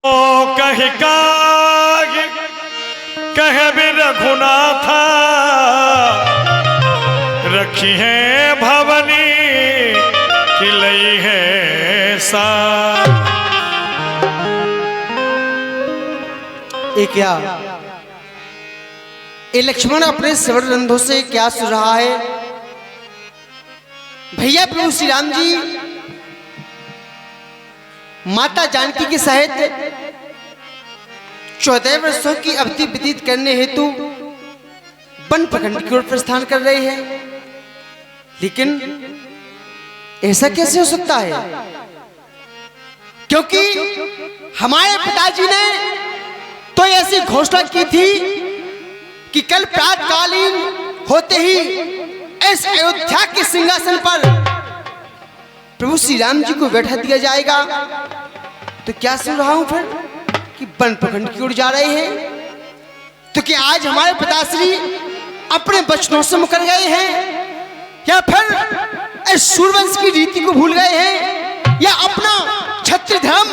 कह काग कह भी रघुनाथा रखी है भवनी खिलई है सा। क्या ये लक्ष्मण अपने सवर रंधों से क्या सुन रहा है? भैया प्रभु श्री राम जी माता जानकी के सहित 14 वर्षों की अवधि व्यतीत करने हेतु वन प्रखंड की ओर प्रस्थान कर रहे हैं, लेकिन ऐसा कैसे हो सकता है? क्योंकि हमारे पिताजी ने तो ऐसी घोषणा की थी कि कल प्रातकालीन होते ही इस अयोध्या के सिंहासन पर प्रभु श्री राम जी को बैठा दिया जाएगा। तो क्या सुन रहा हूं फिर कि वन प्रखंड की ओर जा रहे हैं? तो क्या आज हमारे पिताश्री अपने वचनों से मुकर गए हैं, या फिर इस सूर्यवंश की रीति को भूल गए हैं, या अपना क्षत्रिय धर्म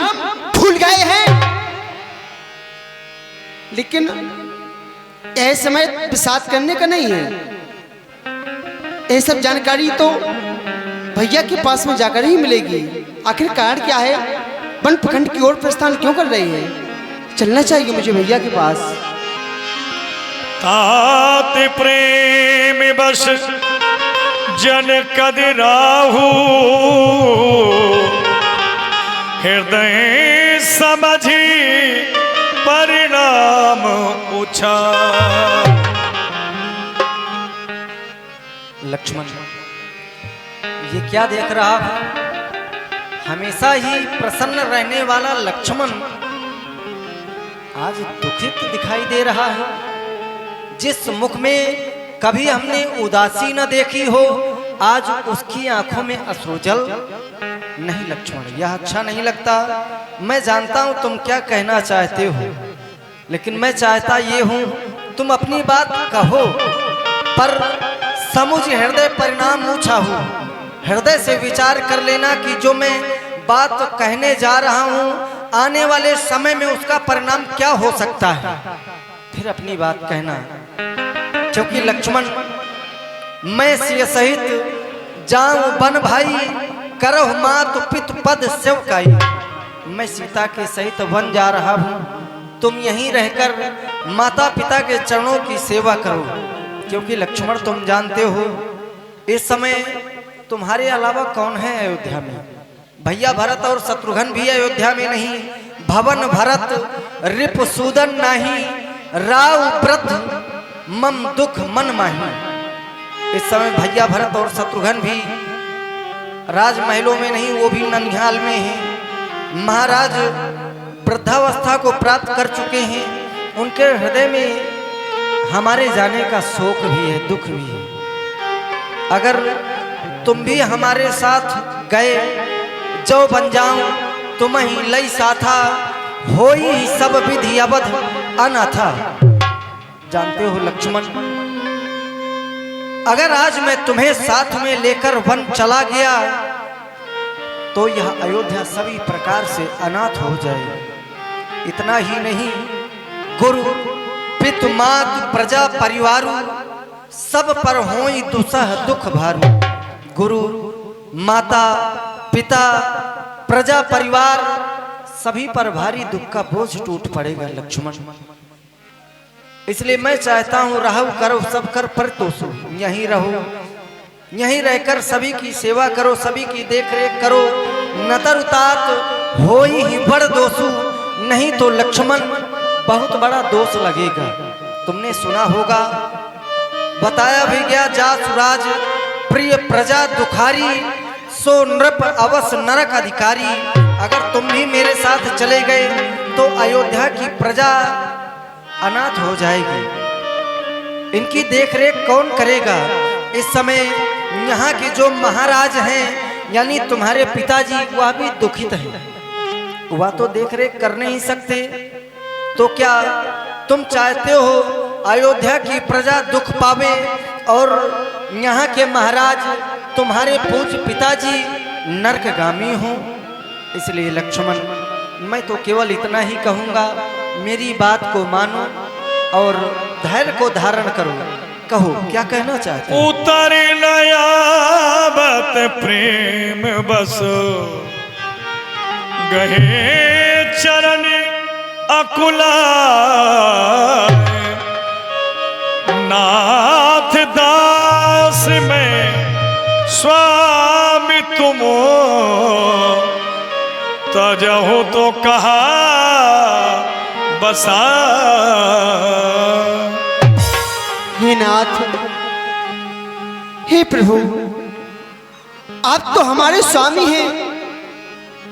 भूल गए हैं? लेकिन यह समय विषाद करने का नहीं है। यह सब जानकारी तो भैया के पास में जाकर ही मिलेगी। आखिर कारण क्या है? वन प्रखंड की ओर प्रस्थान क्यों कर रहे हैं? चलना चाहिए मुझे भैया के पास। तात प्रेम बस जन कदिराहू हृदय समझी परिणाम पूछा। लक्ष्मण, ये क्या देख रहा है? हमेशा ही प्रसन्न रहने वाला लक्ष्मण आज दुखित दिखाई दे रहा है। जिस मुख में कभी हमने उदासी न देखी हो, आज उसकी आंखों में अश्रुजल। नहीं लक्ष्मण, यह अच्छा नहीं लगता। मैं जानता हूं तुम क्या कहना चाहते हो, लेकिन मैं चाहता ये हूं तुम अपनी बात कहो, पर समुझ हृदय परिणाम ऊंचा हो। हृदय से विचार कर लेना कि जो मैं बात कहने जा रहा हूं आने वाले समय में उसका परिणाम क्या हो सकता है, फिर अपनी बात कहना। क्योंकि लक्ष्मण, मैं सिय सहित जाऊं बन भाई, करह मात पित पद सेवकाई। मैं सीता के सहित वन जा रहा हूं, तुम यहीं रहकर माता पिता के चरणों की सेवा करो। क्योंकि लक्ष्मण, तुम जानते हो इस समय तुम्हारे अलावा कौन है अयोध्या में? भैया भरत और शत्रुघ्न भी अयोध्या में नहीं। भवन भरत रिपुसूदन नहीं, राव व्रत मम दुख मन माही। इस समय भैया भरत और शत्रुघ्न भी राजमहलों में नहीं, वो भी ननिहाल में हैं। महाराज वृद्धावस्था को प्राप्त कर चुके हैं। उनके हृदय में हमारे जाने का शोक भी है, दुख भी है। अगर तुम भी हमारे साथ गए, जो बन जाऊं तुम ही लई साथा, होई सब विधि अवध अनाथा। जानते हो लक्ष्मण, अगर आज मैं तुम्हें साथ में लेकर वन चला गया तो यह अयोध्या सभी प्रकार से अनाथ हो जाए। इतना ही नहीं, गुरु पित मात प्रजा परिवारु सब पर होई दुसह दुख भारू। गुरु माता पिता प्रजा परिवार सभी पर भारी दुख का बोझ टूट पड़ेगा लक्ष्मण। इसलिए मैं चाहता हूं रहो करो सब कर पर तोसो, यहीं रहो, यहीं रहकर सभी की सेवा करो, सभी की देख रेख करो। नतर उतात हो ही बड़ दोषु, नहीं तो लक्ष्मण बहुत बड़ा दोष लगेगा। तुमने सुना होगा, बताया भी गया, जा सुराज प्रिय प्रजा दुखारी, सो नृप अवश्य नरक अधिकारी। अगर तुम भी मेरे साथ चले गए तो अयोध्या की प्रजा अनाथ हो जाएगी। इनकी देखरेख कौन करेगा? इस समय यहाँ के जो महाराज हैं, यानी तुम्हारे पिताजी, वह भी दुखित हैं। वह तो देखरेख कर नहीं सकते। तो क्या तुम चाहते हो अयोध्या की प्रजा दुख पावे और यहाँ के महाराज तुम्हारे पूज्य पिताजी नरकगामी हों? इसलिए लक्ष्मण, मैं तो केवल इतना ही कहूँगा, मेरी बात को मानो और धैर्य को धारण करो। कहो क्या कहना चाहते हो? उतर नयाबत प्रेम बस गहे चरण अकुला, नाथ दास में स्वामी तुम तजहु तो कहा बसा। हे नाथ, हे प्रभु, आप तो हमारे स्वामी हैं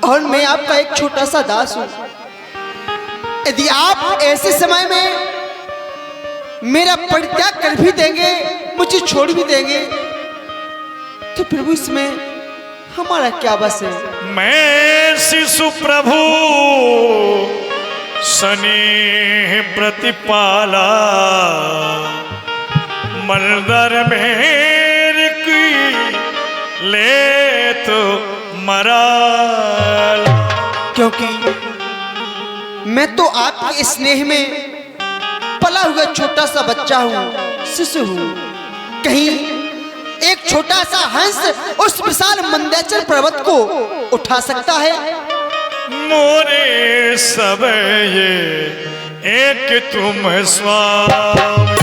और मैं आपका एक छोटा सा दास हूं। यदि आप ऐसे समय में मेरा परित्याग कर भी देंगे, मुझे छोड़ भी देंगे, तो प्रभु इसमें हमारा क्या बस है? मैं शिशु प्रभु स्नेह प्रतिपाला, मलदर मेरी की ले तो मरा। क्योंकि मैं तो आपके स्नेह में पला हुआ छोटा सा बच्चा हूँ, शिशु हूँ। कहीं एक छोटा सा हंस उस विशाल मंदराचल पर्वत को उठा सकता है? मोरे सब ये एक तुम स्वामी,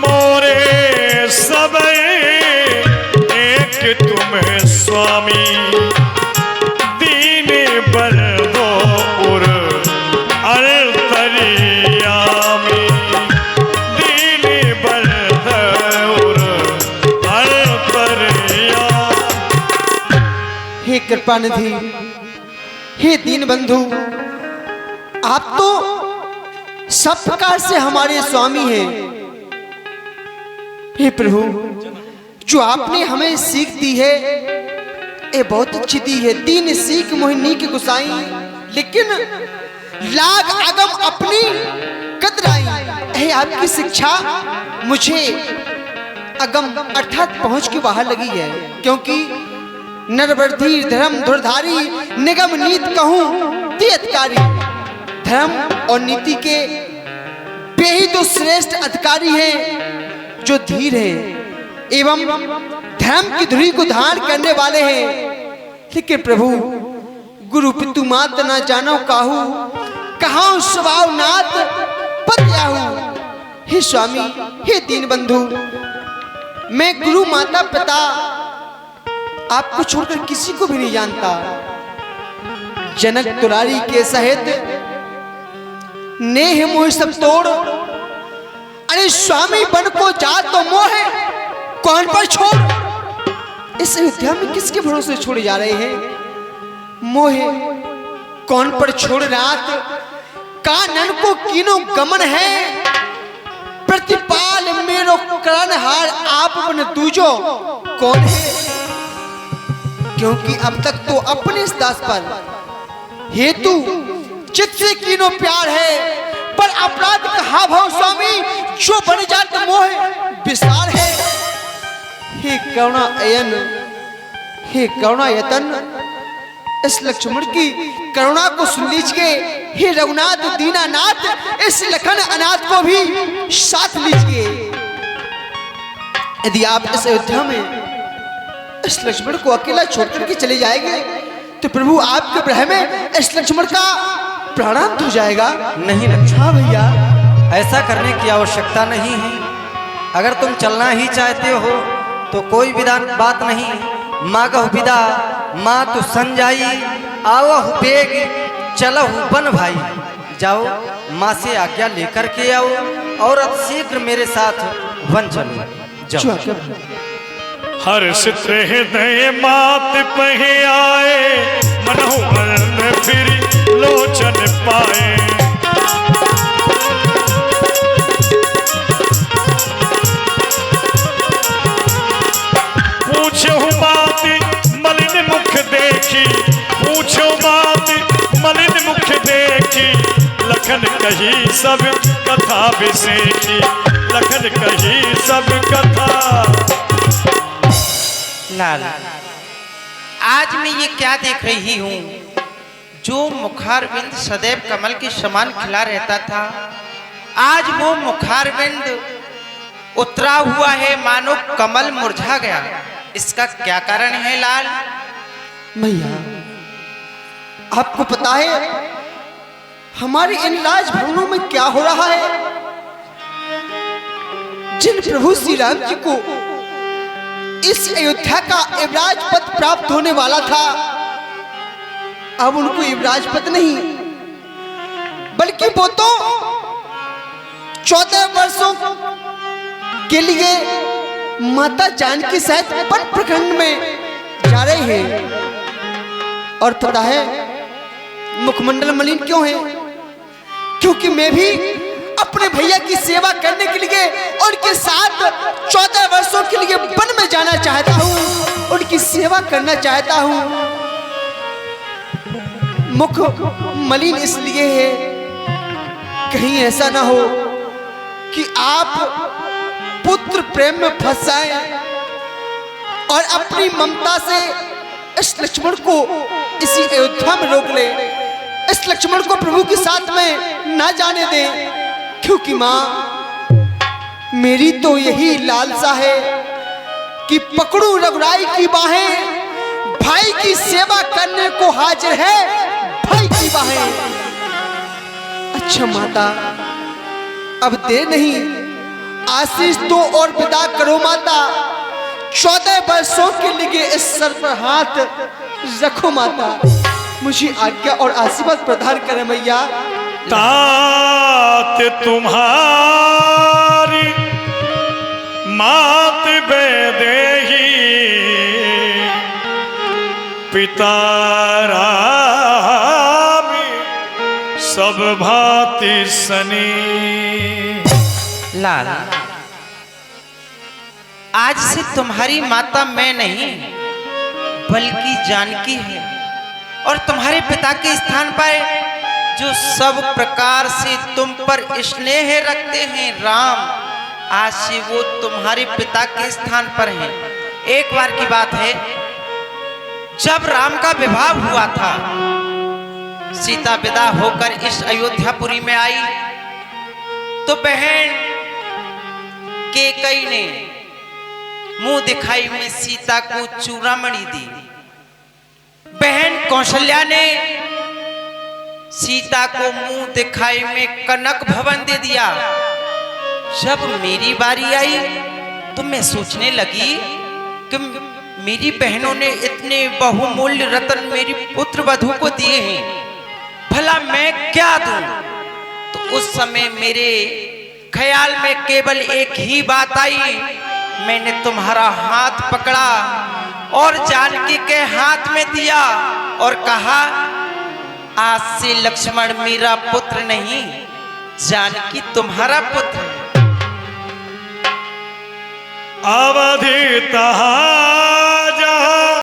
मोरे सब एक तुम स्वामी, दीन बंदो उर अंतर्यामी, दीन बंदो उर अंतर्यामी। हे कृपानिधि, हे दीन बंधु, आप तो सब प्रकार से हमारे स्वामी हैं। हे प्रभु, जो आपने हमें सीख दी है ये बहुत अच्छी दी है। तीन सीख मोहिनी की गुसाई, लेकिन लाग अगम अपनी कतराई। है आपकी शिक्षा मुझे अगम अर्थात पहुंच के बाहर लगी है। क्योंकि नरवर्धी धर्म धुरधारी निगम नीत कहूं तियतकारी। धर्म और नीति के वे ही तो श्रेष्ठ अधिकारी हैं जो धीर है एवं धर्म की धुरी को धारण करने वाले हैं। लेकिन प्रभु, गुरु पितु मात ना जानो काहू, कहां स्वभाव नाथ पत्याहू। हे स्वामी, हे दीन बंधु, मैं गुरु माता पिता आपको छोड़कर किसी को भी नहीं जानता। जनक दुलारी के सहित नेह मोह सब तोड़, अरे स्वामी बन को जा तो मोह कौन पर छोड़। इस अयोध्या में किसके भरोसे छोड़े जा रहे हैं? मोह कौन पर छोड़ रात, कानन को कीनो गमन है। प्रतिपाल मेरो करण हार, आप बन दूजो कौन है। क्योंकि अब तक तो अपने इस दास पर हेतु चित्त से कीनो प्यार है, पर अपराध कहा भाव स्वामी, जो बन जात मोह विसार है। हे करुणा अयन, हे करुणा यतन, इस लक्ष्मण की करुणा को सुन लीजिए। हे रघुनाथ दीनानाथ, इस लखन अनाथ को भी साथ लीजिए। यदि आप इस अयोध्या में इस लक्ष्मण को अकेला छोड़कर के चले जाएंगे तो प्रभु आपके ग्रह में इस लक्ष्मण का प्राणांत हो जाएगा। नहीं लक्ष्मण, हाँ भैया, ऐसा करने की आवश्यकता नहीं है। अगर तुम चलना ही चाहते हो तो कोई बात नहीं। मागहु विदा मातु संजाई, आवहु बेग चलहु बन भाई। जाओ, माँ से आज्ञा लेकर के आओ और अब शीघ्र मेरे साथ वन चलो। जाओ। हर्षित हृदय मात पहे आए, मनहु वर्ण फिर लोचन पाए। पूछो बात मलिन मुख देखी, पूछो बात मलिन मुख देखी। लख लखन कही सब कथा विषेखी, लखन कही सब कथा। लाल, आज मैं ये क्या देख रही हूँ? जो मुखारविंद सदैव कमल के समान खिला रहता था, आज वो मुखारविंद उतरा हुआ है, मानो कमल मुरझा गया। इसका क्या कारण है लाल? मैया, आपको पता है हमारे इन राजभवनों में क्या हो रहा है? जिन प्रभु श्री राम जी को इस अयोध्या का युवराज पद प्राप्त होने वाला था, अब उनको युवराज पद नहीं, बल्कि वो तो 14 वर्षों के लिए माता जानकी सहित वन प्रखंड में जा रहे हैं। और पता है मुखमंडल मलिन क्यों है? क्योंकि मैं भी अपने भैया की सेवा करने के लिए उनके साथ 14 वर्षों के लिए वन में जाना चाहता हूँ, उनकी सेवा करना चाहता हूँ। मुख मलिन इसलिए है, कहीं ऐसा ना हो कि आप पुत्र प्रेम में फंस जाएं और अपनी ममता से इस लक्ष्मण को इसी अयोध्या में रोक ले, इस लक्ष्मण को प्रभु के साथ में ना जाने दें। क्योंकि मां, मेरी तो यही लालसा है कि पकड़ू रघुराई की बाहें, भाई की सेवा करने को हाजिर है भाई की बाहें। अच्छा माता, अब देर नहीं, आशीष दो और विदा करो माता। 14 वर्षों के लिए इस सर पर हाथ रखो माता, मुझे आज्ञा और आशीर्वाद प्रदान करें मैया। तात तुम्हारी मात बेदेही, पिता रामी सब भांति सनी। लाल, आज से तुम्हारी माता मैं नहीं बल्कि जानकी है, और तुम्हारे पिता के स्थान पर जो सब प्रकार से तुम पर स्नेह रखते हैं राम, आज से वो तुम्हारे पिता के स्थान पर हैं। एक बार की बात है, जब राम का विवाह हुआ था, सीता विदा होकर इस अयोध्यापुरी में आई तो बहन कैकेयी ने मुंह दिखाई में सीता को चूड़ामणि दी। बहन कौशल्या ने सीता को मुंह दिखाई में कनक भवन दे दिया। जब मेरी बारी आई तो मैं सोचने लगी कि मेरी बहनों ने इतने बहुमूल्य रत्न मेरी पुत्र वधू को दिए हैं, भला मैं क्या दूं? तो उस समय मेरे ख्याल में केवल एक ही बात आई। मैंने तुम्हारा हाथ पकड़ा और जानकी के हाथ में दिया और कहा, आज से लक्ष्मण मेरा पुत्र नहीं, जानकी तुम्हारा पुत्र है। अवधि तहा